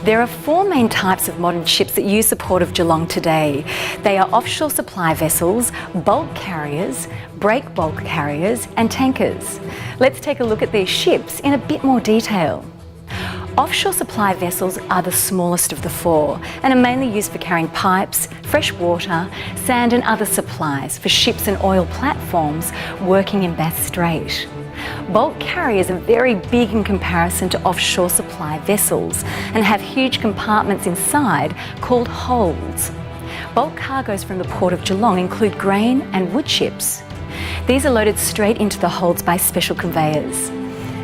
There are four main types of modern ships that use the Port of Geelong today. They are offshore supply vessels, bulk carriers, break bulk carriers and tankers. Let's take a look at these ships in a bit more detail. Offshore supply vessels are the smallest of the four and are mainly used for carrying pipes, fresh water, sand and other supplies for ships and oil platforms working in Bass Strait. Bulk carriers are very big in comparison to offshore supply vessels and have huge compartments inside called holds. Bulk cargoes from the Port of Geelong include grain and wood chips. These are loaded straight into the holds by special conveyors.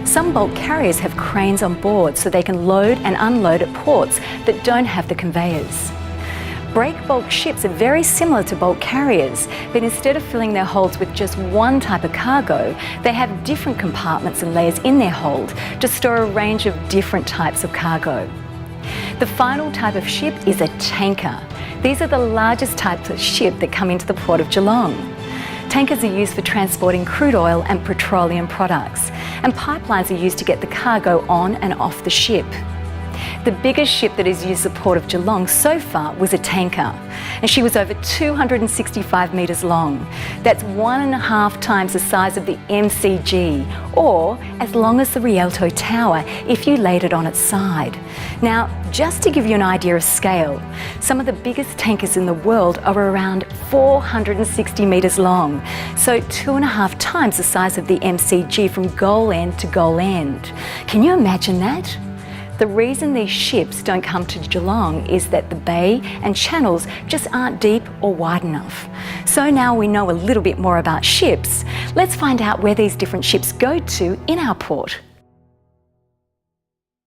Some bulk carriers have cranes on board so they can load and unload at ports that don't have the conveyors. Break bulk ships are very similar to bulk carriers, but instead of filling their holds with just one type of cargo, they have different compartments and layers in their hold to store a range of different types of cargo. The final type of ship is a tanker. These are the largest types of ship that come into the Port of Geelong. Tankers are used for transporting crude oil and petroleum products, and pipelines are used to get the cargo on and off the ship. The biggest ship that has used the Port of Geelong so far was a tanker, and she was over 265 metres long. That's 1.5 times the size of the MCG, or as long as the Rialto Tower if you laid it on its side. Now, just to give you an idea of scale, some of the biggest tankers in the world are around 460 metres long, so 2.5 times the size of the MCG from goal end to goal end. Can you imagine that? The reason these ships don't come to Geelong is that the bay and channels just aren't deep or wide enough. So now we know a little bit more about ships, let's find out where these different ships go to in our port.